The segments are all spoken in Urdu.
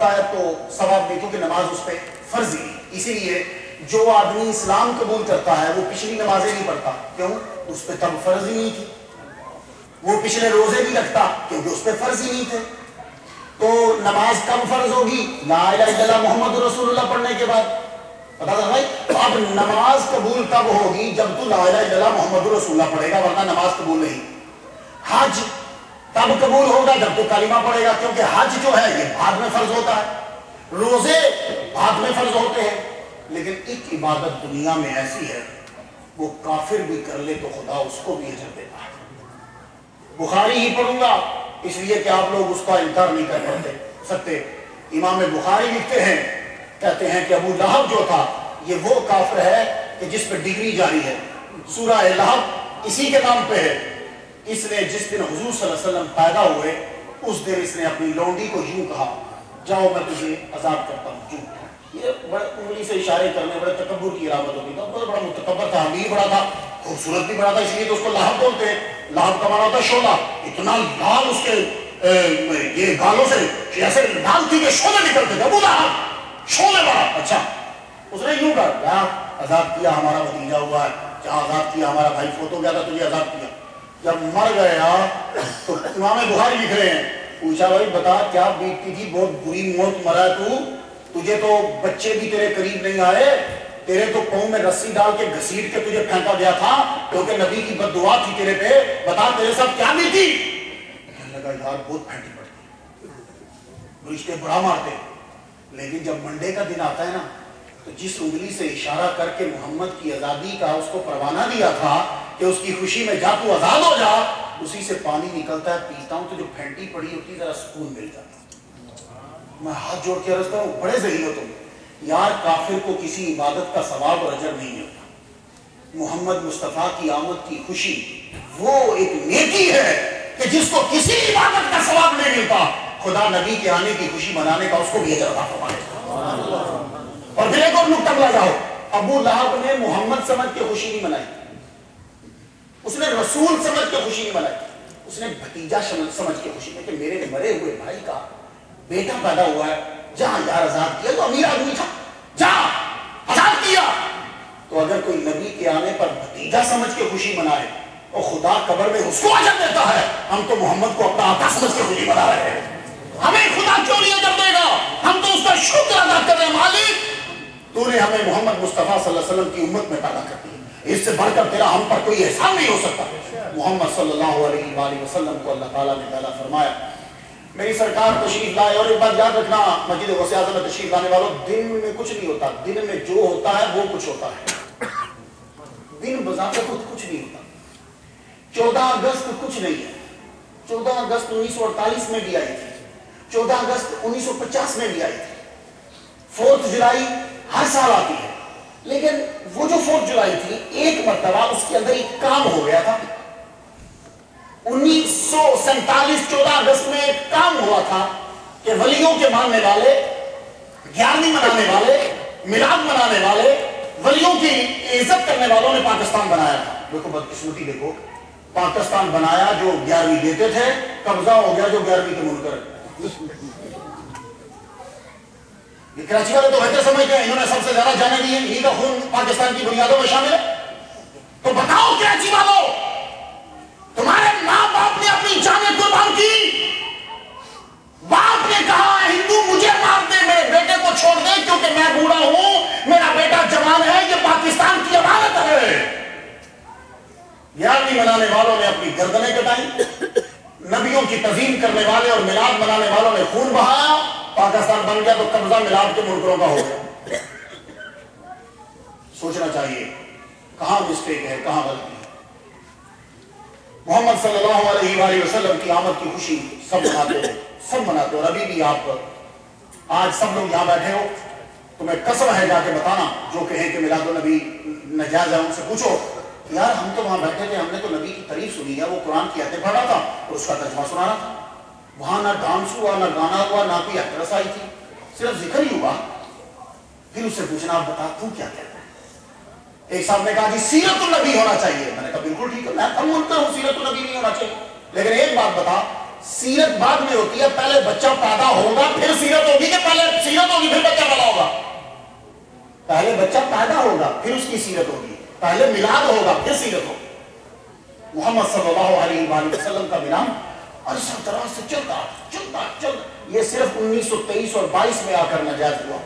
تو ثواب نہیں، کیونکہ نماز اس پہ فرض ہی نہیں۔ اسی لیے جو آدمی اسلام قبول کرتا ہے وہ پچھلی نمازیں نہیں پڑھتا، کیوں؟ اس پہ تب فرض ہی نہیں تھی۔ وہ پچھلے روزے نہیں رکھتا کیونکہ اس پہ فرض ہی نہیں تھے۔ تو نماز کب فرض ہوگی؟ لا الہ الا اللہ محمد رسول اللہ پڑھنے کے بعد۔ پتا تھا بھائی؟ اب نماز قبول تب ہوگی جب تو لا الہ الا اللہ محمد رسول اللہ پڑھے گا، ورنہ نماز قبول نہیں۔ حج تب قبول ہوگا جب تو کلمہ پڑھے گا، کیونکہ حج جو ہے یہ بعد میں فرض ہوتا ہے، روزے بعد میں فرض ہوتے ہیں۔ لیکن ایک عبادت دنیا میں ایسی ہے وہ کافر بھی کر لے تو خدا اس کو بھی اجر دیتا ہے۔ بخاری ہی پڑھوں گا اس لیے کہ آپ لوگ اس کا انکار نہیں کر سکتے۔ امام بخاری لکھتے ہیں، کہتے ہیں کہ ابو لہب جو تھا یہ وہ کافر ہے کہ جس پہ ڈگری جاری ہے، سورہ لہب اسی کے نام پہ ہے۔ اس نے جس دن حضور صلی اللہ علیہ وسلم پیدا ہوئے اس دن اس نے اپنی لونڈی کو یوں کہا، جاؤ میں تجھے عذاب کرتا ہوں، کیوں؟ یہ بڑے انگلی سے اشارے کرنے بڑے تکبر کی علامت ہوتی تھا، بڑا متکبر تھا، امیر بڑا تھا، خوبصورت بھی بڑا تھا، اس لیے تو اس کو لہب بولتے ہیں۔ لہب کا معنی ہوتا ہے شعلہ، اتنا لال اس کے یہ گالوں سے ایسے لال تھی کہ شعلے نکلتے تھے، ابو لہب شعلے بڑا۔ اچھا اس نے یوں کہا، کیا عذاب کیا ہمارا بھتیجا ہوا ہے، کیا عذاب کیا ہمارا بھائی فوت ہو گیا تھا تجھے عذاب کیا۔ جب مر گیا تو امام بخاری لکھ رہے ہیں، پوچھا بھائی بتا کیا بیتتی تھی، بہت بری موت مرا تو، تجھے تو بچے بھی تیرے قریب نہیں آئے، تیرے تو پاؤں میں رسی ڈال کے گھسیٹ کے تجھے پھینکا گیا تھا کیونکہ نبی کی بد دعا تھی تیرے پہ، بتا تیرے ساتھ کیا بیتی؟ کہنے لگا یار بہت پھینٹی پڑتی، رشتے بڑا مارتے، لیکن جب منڈے کا دن آتا ہے نا تو جس انگلی سے اشارہ کر کے محمد کی آزادی کا اس کو پروانہ دیا تھا کہ اس کی خوشی میں جا تو آزاد ہو جا، اسی سے پانی نکلتا ہے، پیتا ہوں تو جو پھینٹی پڑی ہوتی ذرا سکون مل جاتا۔ میں ہاتھ جوڑ کے عرض کروں، بڑے ذہین ہو تم یار، کافر کو کسی عبادت کا ثواب اور اجر نہیں ملتا۔ محمد مصطفیٰ کی آمد کی خوشی وہ ایک نیکی ہے کہ جس کو کسی عبادت کا ثواب نہیں ملتا، خدا نبی کے آنے کی خوشی منانے کا اس کو بھی اجر عطا فرمائے۔ اور پھر ایک اور نکتہ بلا جاؤ، ابو لہب نے محمد سمجھ کے خوشی نہیں منائی، اس نے رسول سمجھ کے خوشی نہیں منائی، اس نے بھتیجا سمجھ کے خوشی میں کہ میرے مرے ہوئے بھائی کا بیٹا پیدا ہوا ہے، جہاں یار آزاد کیا، تو امیر آدمی تھا، جا آزاد کیا۔ تو اگر کوئی نبی کے آنے پر بھتیجا سمجھ کے خوشی منائے اور خدا قبر میں اس کو اجر دیتا ہے، ہم تو محمد کو اپنا آقا سمجھ کے خوشی منا رہے ہیں، ہمیں خدا کیوں نہیں اجر دے گا؟ ہم تو اس کا شکر ادا کر رہے ہیں، مالک تو نے ہمیں محمد مصطفیٰ صلی اللہ علیہ وسلم کی امت میں پیدا کر دی، اس سے بڑھ کر تیرا ہم پر کوئی احسان نہیں ہو سکتا۔ محمد صلی اللہ علیہ وآلہ وسلم کو اللہ تعالیٰ نے پیدا فرمایا، میری سرکار تشریف لائے۔ اور ایک بات یاد رکھنا، مسجد غوث اعظم میں تشریف لانے والوں، دن میں کچھ نہیں ہوتا، دن میں جو ہوتا ہے وہ کچھ ہوتا ہے، دن بذات خود کچھ نہیں ہوتا۔ 14 اگست کچھ نہیں ہے، 14 اگست 1948 میں بھی آئی تھی، 14 اگست 1950 میں بھی آئی تھی، 4 جولائی ہر سال آتی ہے، لیکن وہ جو 4 جولائی تھی ایک مرتبہ اس کے اندر ایک کام ہو گیا تھا۔ 1947 14 اگست میں ایک کام ہوا تھا کہ ولیوں کے ماننے والے، 11ویں منانے والے، میلاد منانے والے، ولیوں کی عزت کرنے والوں نے پاکستان بنایا تھا۔ دیکھو بدقسمتی، دیکھو پاکستان بنایا جو 11ویں دیتے تھے، قبضہ ہو گیا جو 11ویں کے منکر۔ کراچی والے تو بہتر سمجھتے ہیں، انہوں نے سب سے زیادہ جانے دی ہیں، انہی کا خون پاکستان کی بنیادوں میں شامل ہے۔ تو بتاؤ کراچی والوں، تمہارے ماں باپ نے اپنی جانیں قربان کی، باپ نے کہا ہندو مجھے مار دے، میرے بیٹے کو چھوڑ دے کیونکہ میں بوڑھا ہوں، میرا بیٹا جوان ہے، یہ پاکستان کی امانت ہے۔ 11ویں منانے والوں نے اپنی گردنیں کٹائیں، نبیوں کی تعظیم کرنے والے اور میلاد منانے والوں نے خون بہایا، پاکستان بن گیا تو قبضہ میلاد کے منکروں کا ہو گیا۔ سوچنا چاہیے کہاں مسٹیک ہے، کہاں غلطی ہے۔ محمد صلی اللہ علیہ وآلہ وسلم کی آمد کی خوشی سب مناتے ہیں، سب مناتے ہیں۔ اور ابھی بھی آپ آج سب لوگ یہاں بیٹھے ہو، تمہیں قسم ہے جا کے بتانا، جو کہیں کہ میلاد النبی ناجائز ہے ان سے پوچھو، یار ہم تو وہاں بیٹھے تھے، ہم نے تو نبی کی تعریف سنی ہے، وہ قرآن کی آیتیں پڑھ رہا تھا اور اس کا ترجمہ سنا رہا تھا، وہاں نہ ڈانس ہوا، نہ گانا ہوا، نہ کوئی ایکٹریس آئی تھی، صرف ذکر ہی ہوا۔ پھر اس سے پوچھنا آپ بتا تو کیا کہتا ہے؟ ایک صاحب نے کہا جی سیرت النبی ہونا چاہیے، میں نے کہا بالکل ٹھیک ہے، میں کم مانتا ہوں سیرت النبی نہیں ہونا چاہیے، لیکن ایک بات بتا، سیرت بعد میں ہوتی ہے، پہلے بچہ پیدا ہوگا پھر سیرت ہوگی کہ پہلے پہلے بچہ پیدا ہوگا پھر اس کی سیرت ہوگی، پہلے میلاد ہوگا پھر سیرت ہوگی۔ محمد صلی اللہ علیہ وآلہ وسلم کا میلاد عرصہ دراز سے چلتا، یہ صرف 1923 اور 22 میں آ کر ناجائز ہوا،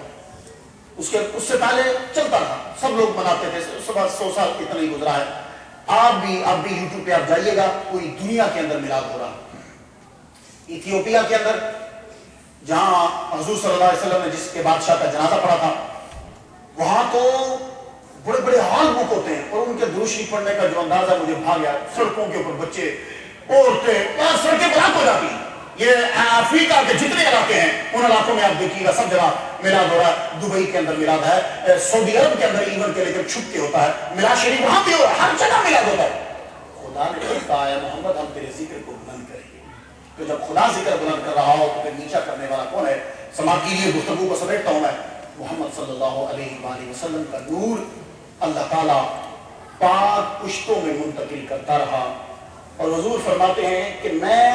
اس سے پہلے چلتا تھا، سب لوگ مناتے تھے، اس کے بعد 100 سال اتنا ہی گزرا ہے۔ آپ بھی یوٹیوب پہ آپ جائیے گا، پوری دنیا کے اندر میلاد ہو رہا ہے۔ ایتھیوپیا کے اندر جہاں حضور صلی اللہ علیہ وسلم نے جس کے بادشاہ کا جنازہ پڑھا تھا، وہاں تو بڑے بڑے ہال بک ہوتے ہیں، اور ان کے درود شریف پڑھنے کا جو اندازہ مجھے بھا گیا، سڑکوں کے اوپر بچے، عورتیں، سڑکیں بلاک ہو جاتی ہیں۔ یہ افریقہ کے جتنے علاقے ہیں ان علاقوں میں آپ دیکھیے گا سب جگہ میلاد ہو رہا ہے۔ دبئی کے اندر میلاد ہے، سعودی عرب کے اندر ایون کے لیکن چھپ کے ہوتا ہے، میلاد شریف وہاں بھی ہو رہا ہے، ہر جگہ میلاد ہوتا ہے۔ خدا نے کہا ہے محمد ہم تیرے ذکر کو بلند کریں گے، تو جب خدا ذکر بلند کر رہا ہو تو پھر نیچا کرنے والا کون ہے؟ سماعت کیجیے، گفتگو کو سمیٹتا ہوں میں۔ محمد صلی اللہ علیہ وآلہ وسلم کا نور اللہ تعالیٰ پاک پشتوں میں منتقل کرتا رہا، اور حضور فرماتے ہیں کہ میں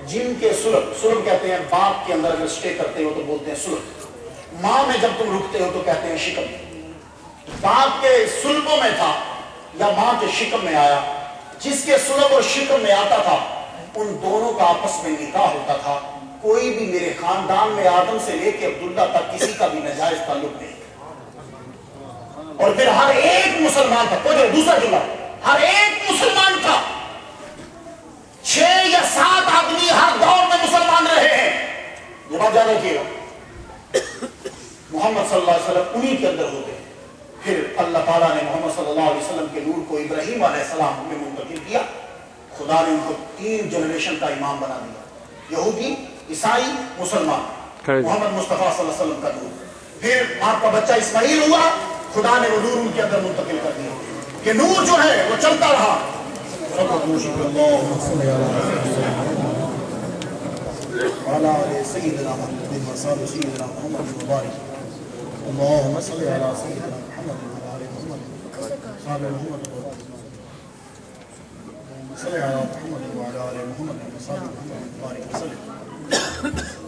جن کے سلب کہتے ہیں باپ کے اندر اگر سٹے کرتے ہو تو بولتے ہیں سلب، ماں میں جب تم رکتے ہو تو کہتے ہیں شکم، باپ کے سلبوں میں تھا یا ماں کے شکم میں آیا، جس کے سلب اور شکم میں آتا تھا ان دونوں کا آپس میں نکاح ہوتا تھا۔ کوئی بھی میرے خاندان میں آدم سے لے کے عبداللہ تک کسی کا بھی ناجائز تعلق نہیں، اور پھر ہر ایک مسلمان تھا، تو جو دوسرا جملہ، ہر ایک مسلمان تھا، 6 یا 7 آدمی ہر دور میں مسلمان رہے ہیں۔ یہ بات یاد رکھیے گا، محمد صلی اللہ علیہ وسلم انہی کے اندر ہوتے ہیں۔ پھر اللہ تعالیٰ نے محمد صلی اللہ علیہ وسلم کے نور کو ابراہیم علیہ السلام میں منتقل کیا، خدا نے ان کو 3 جنریشن کا امام بنا دیا، یہودی، عیسائی، مسلمان، محمد مصطفیٰ صلی اللہ علیہ وسلم کا نور۔ پھر آپ کا بچہ اسماعیل ہوا، خدا نے وہ نور ان کے اندر منتقل کر دیا، یہ نور جو ہے وہ چلتا رہا۔ وعلى آل سيدنا محمد وصحبه سيدنا محمد وبارك اللهم صل على سيدنا محمد وعلى آل محمد وصحبه محمد صل على محمد وعلى آل محمد وصحبه محمد وبارك وسلم